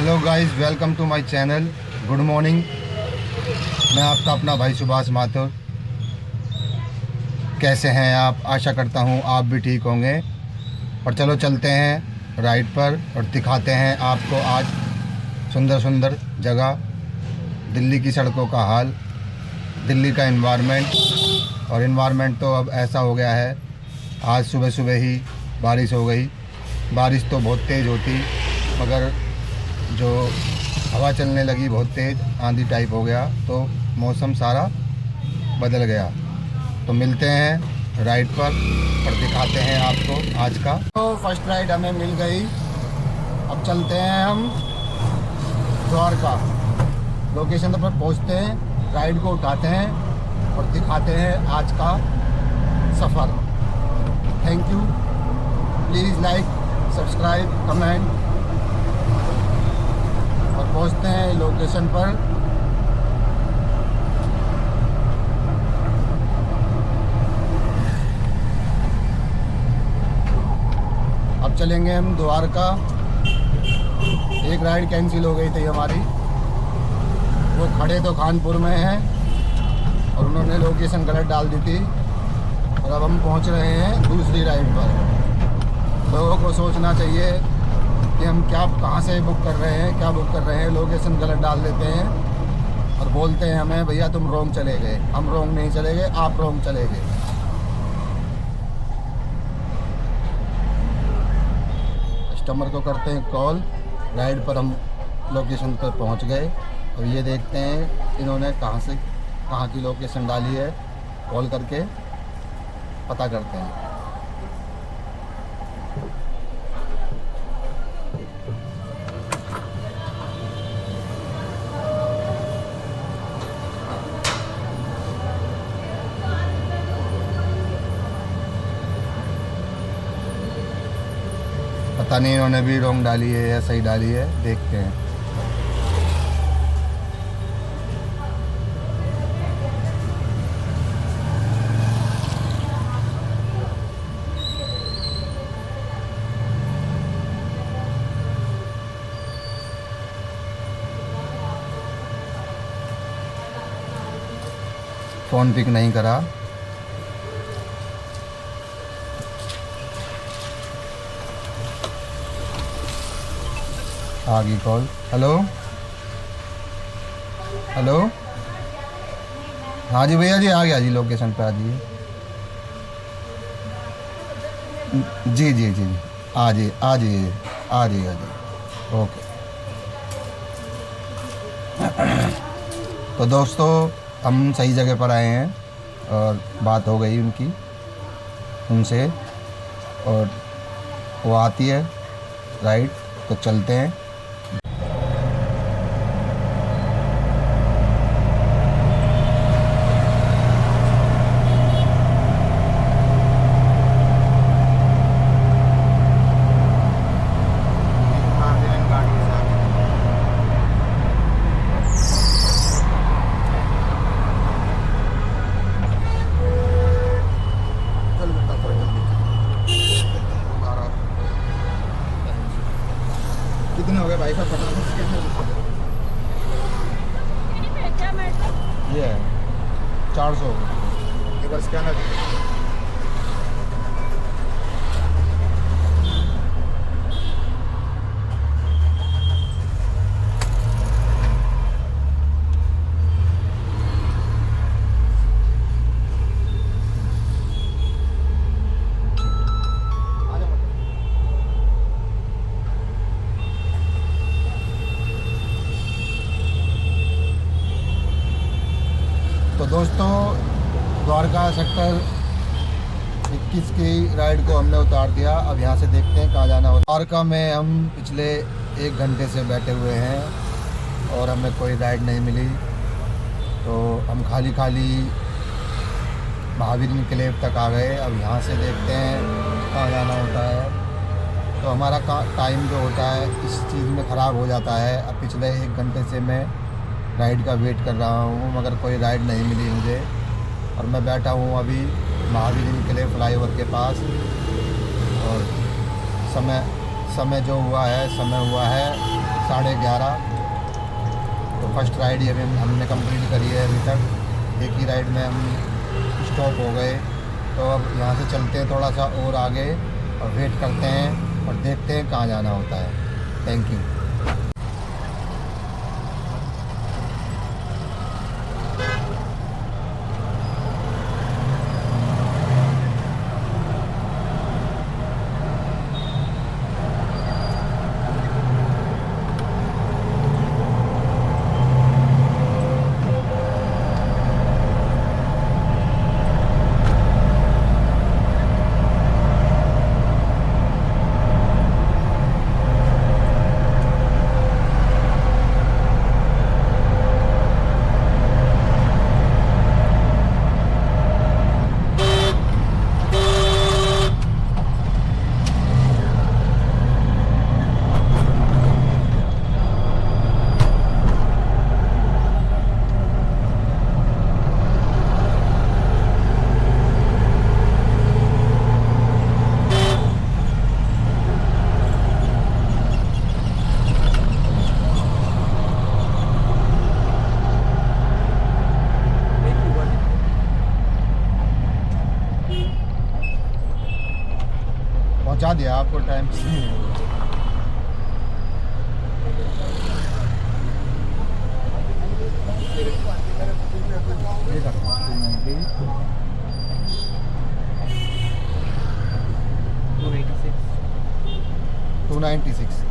Hello guys, welcome to my channel. Good morning. मैं आपका अपना भाई सुभाष माथुर। कैसे हैं आप? आशा करता हूं आप भी ठीक होंगे। और चलो चलते हैं राइड पर और दिखाते हैं आपको आज सुंदर सुंदर जगह, दिल्ली की सड़कों का हाल, दिल्ली का इन्वायरमेंट। और इन्वायरमेंट तो अब ऐसा हो गया है, आज सुबह सुबह ही बारिश हो गई। बारिश तो बहुत तेज़ होती, मगर जो हवा चलने लगी बहुत तेज़, आंधी टाइप हो गया, तो मौसम सारा बदल गया। तो मिलते हैं राइड पर और दिखाते हैं आपको आज का। तो फर्स्ट राइड हमें मिल गई। अब चलते हैं हम द्वारका। लोकेशन पर पहुंचते हैं, राइड को उठाते हैं और दिखाते हैं आज का सफ़र। Thank you. Please like, subscribe, comment. और पहुंचते हैं लोकेशन पर। अब चलेंगे हम द्वारका। एक राइड कैंसिल हो गई थी हमारी, वो खड़े तो कानपुर में हैं और उन्होंने लोकेशन गलत डाल दी थी। और अब हम पहुंच रहे हैं दूसरी राइड पर। लोगों को सोचना चाहिए कि हम क्या, कहाँ से बुक कर रहे हैं, क्या बुक कर रहे हैं। लोकेशन गलत डाल देते हैं और बोलते हैं हमें, भैया तुम रोंग चले गए। हम रोंग नहीं चले गए, आप रोंग चले गए। कस्टमर को करते हैं कॉल। राइड पर हम लोकेशन पर पहुंच गए और ये देखते हैं इन्होंने कहाँ की लोकेशन डाली है। कॉल करके पता करते हैं। पता नहीं इन्होंने भी रॉन्ग डाली है या सही डाली है, देखते हैं। फ़ोन पिक नहीं करा। आ गई कॉल। हेलो हेलो, हाँ जी भैया जी, आ गया जी, लोकेशन पे आ जाइए। जी जी जी, आ जाइए आ जाइए आ जाइए आ जाइए। ओके। तो दोस्तों, हम सही जगह पर आए हैं और बात हो गई उनसे, और वो आती है राइट, तो चलते हैं। कितने हो गए भाई साहब? ये है 400। एक बार स्कैनर। तो दोस्तों, द्वारका सेक्टर 21 की राइड को हमने उतार दिया। अब यहाँ से देखते हैं कहाँ जाना होता है। द्वारका में हम पिछले 1 घंटे से बैठे हुए हैं और हमें कोई राइड नहीं मिली, तो हम खाली महावीर इनक्लेव तक आ गए। अब यहाँ से देखते हैं कहाँ जाना होता है। तो हमारा टाइम जो होता है इस चीज़ में ख़राब हो जाता है। अब पिछले 1 घंटे से मैं राइड का वेट कर रहा हूँ, मगर कोई राइड नहीं मिली मुझे। और मैं बैठा हूँ अभी महावीर इनक्लेव फ्लाईओवर के पास। और समय जो हुआ है 11:30। तो फर्स्ट राइड ही हमने कंप्लीट करी है अभी तक। एक ही राइड में हम स्टॉप हो गए। तो अब यहाँ से चलते हैं थोड़ा सा और आगे और वेट करते हैं और देखते हैं कहाँ जाना होता है। Thank you. पहुंचा दिया आपको टाइम से। ये करता हूँ 296।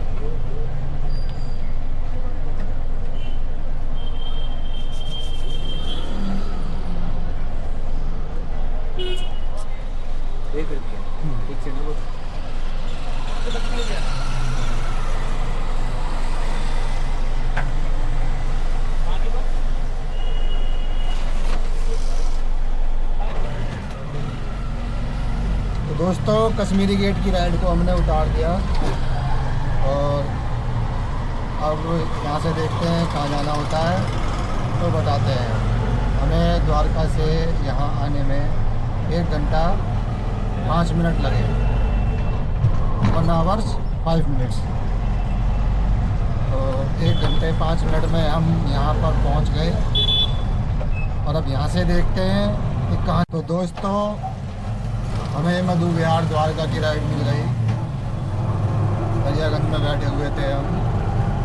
तो दोस्तों कश्मीरी गेट की राइड को हमने उतार दिया और अब यहाँ से देखते हैं कहाँ जाना होता है तो बताते हैं। हमें द्वारका से यहाँ आने में 1 घंटा 5 मिनट लगे। 1 hours 5 minutes। तो 1 घंटे 5 मिनट में हम यहाँ पर पहुँच गए और अब यहाँ से देखते हैं कि कहाँ। तो दोस्तों हमें मधु विहार द्वारका की राइड मिल गई। दरियागंज में बैठे हुए थे हम,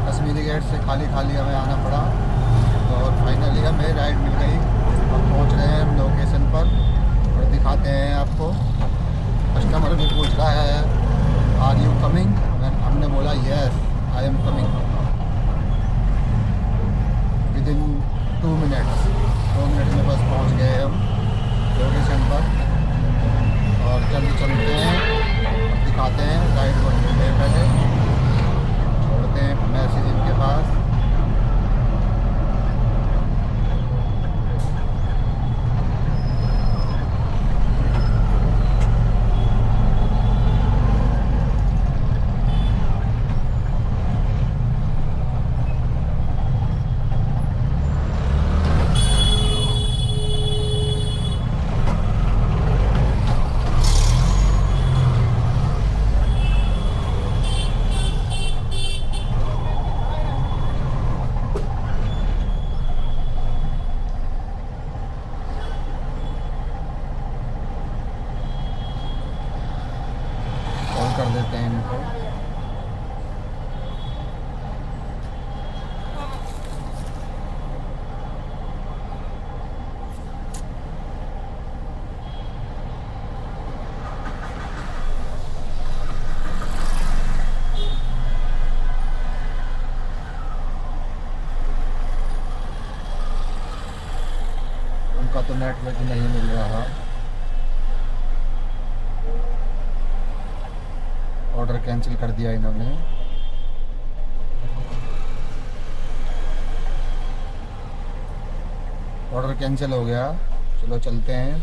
कश्मीरी गेट से खाली हमें आना पड़ा और फाइनली हमें राइड मिल गई। अब पहुंच रहे हैं हम लोकेशन पर और दिखाते हैं आपको। कस्टमर भी पूछ रहा है आर यू कमिंग, हमने बोला yes I am coming within 2 minutes। 2 minute में बस पहुंच गए हम लोकेशन पर और जल्दी चलते हैं दिखाते हैं राइड को। पहले छोड़ते हैं मैसेज इनके पास। कर देते हैं इनको। उनका तो नेटवर्क नहीं मिल रहा। ऑर्डर कैंसिल कर दिया इन्होंने। ऑर्डर कैंसिल हो गया। चलो चलते हैं।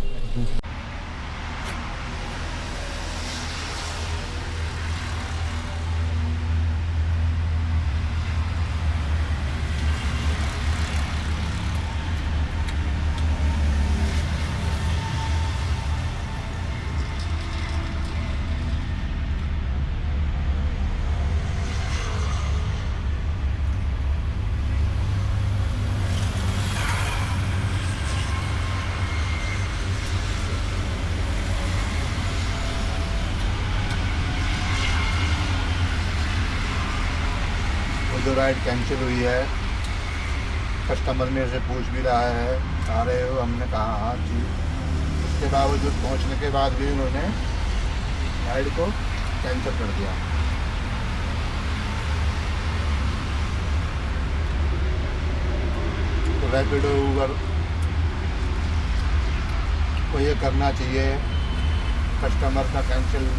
वो जो राइड कैंसिल हुई है, कस्टमर मेरे से पूछ भी रहा है आ रहे हो, हमने कहा हाँ जी। उसके बावजूद पहुंचने के बाद भी उन्होंने राइड को कैंसिल कर दिया। तो रैपिडो ऊबर को ये करना चाहिए, कस्टमर का कैंसिल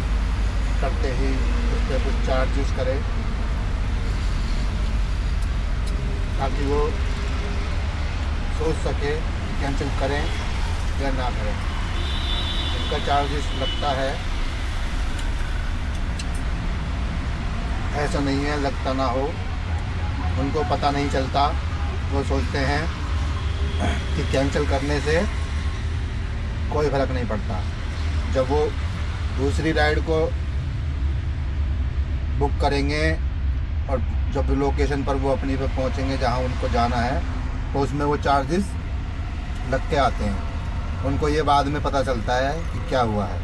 करते ही उस पर कुछ चार्जेस करे, ताकि वो सोच सके कि कैंसिल करें या ना करें। इनका चार्जेस लगता है, ऐसा नहीं है लगता ना हो, उनको पता नहीं चलता। वो सोचते हैं कि कैंसिल करने से कोई फ़र्क नहीं पड़ता। जब वो दूसरी राइड को बुक करेंगे और जब लोकेशन पर वो अपनी पे पहुंचेंगे जहां उनको जाना है, तो उसमें वो चार्जेस लग के आते हैं। उनको ये बाद में पता चलता है कि क्या हुआ है।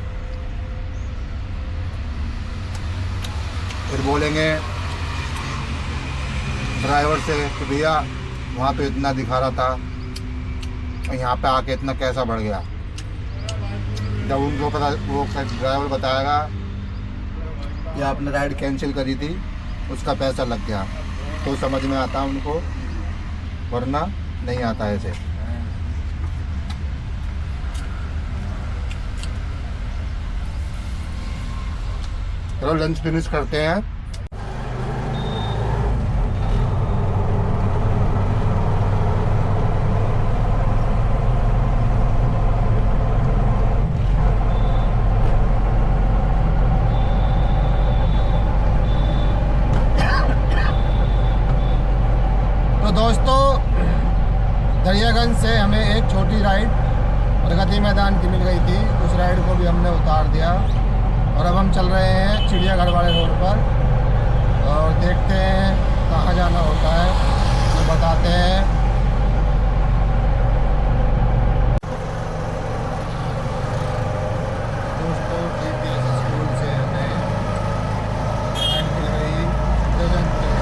फिर बोलेंगे ड्राइवर से कि भैया वहाँ पे इतना दिखा रहा था और यहाँ पे आके इतना कैसा बढ़ गया। जब उनको पता, वो ड्राइवर बताएगा कि आपने राइड कैंसिल करी थी, उसका पैसा लग गया, तो समझ में आता उनको, वरना नहीं आता ऐसे। चलो लंच फिनिश करते हैं। तो दोस्तों, दरियागंज से हमें एक छोटी राइड प्रगति मैदान की मिल गई थी, उस राइड को भी हमने उतार दिया और अब हम चल रहे हैं चिड़ियाघर वाले रोड पर और देखते हैं कहाँ जाना होता है, तो बताते हैं। दोस्तों, GPS स्कूल से हमें राइड मिल गई चिल्ड्रन प्ले,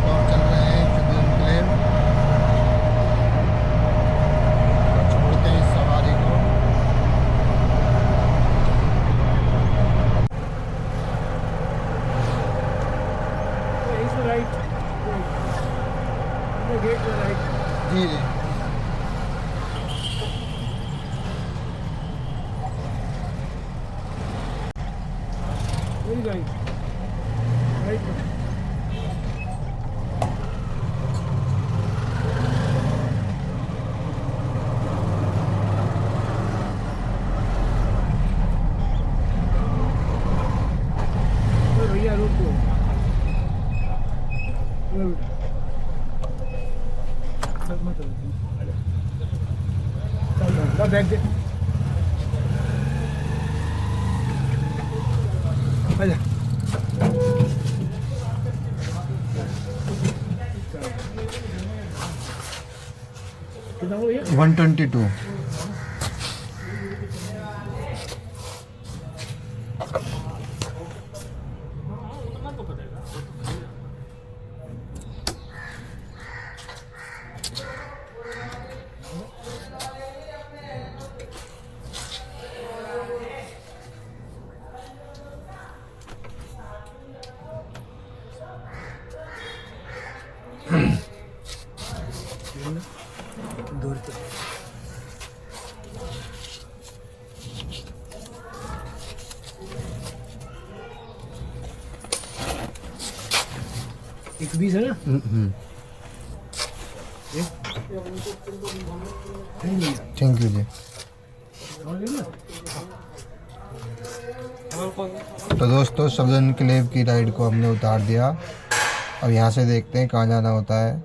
तो हम चल रहे हैं चिल्ड्रन प्ले और छोड़ते हैं इस सवारी को। राइट गेट पे राइट। जी जी। Very right right. भैया रोड को बैग दे आजा। कितना हो गया? 122। दूर पे एक 20 है ना? थैंक यू जी। तो दोस्तों, सब्ज़ एन्क्लेव की राइड को हमने उतार दिया। अब यहाँ से देखते हैं कहाँ जाना होता है।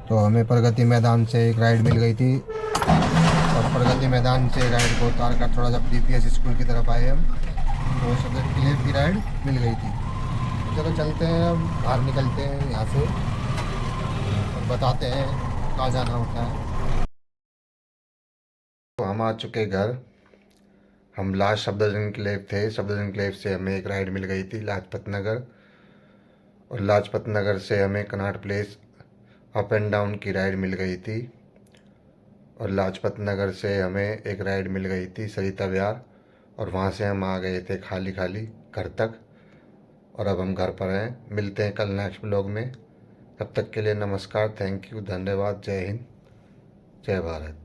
तो हमें प्रगति मैदान से एक राइड मिल गई थी और प्रगति मैदान से राइड को उतार कर थोड़ा सा DPS स्कूल की तरफ आए हम, तो सब्ज़ एन्क्लेव की राइड मिल गई थी। तो चलो चलते हैं, अब बाहर निकलते हैं यहाँ से और बताते हैं कहाँ जाना होता है। तो हम आ चुके घर। हम लास्ट सब्ज़ एन्क्लेव थे, सब्ज़ एन्क्लेव से हमें एक राइड मिल गई थी लाजपत नगर और लाजपत नगर से हमें Connaught place up and down की राइड मिल गई थी। और लाजपत नगर से हमें एक राइड मिल गई थी सरिता विहार, और वहाँ से हम आ गए थे खाली खाली घर तक। और अब हम घर पर हैं। मिलते हैं कल नेक्स्ट ब्लॉग में। तब तक के लिए नमस्कार, थैंक यू, धन्यवाद, जय हिंद, जय भारत।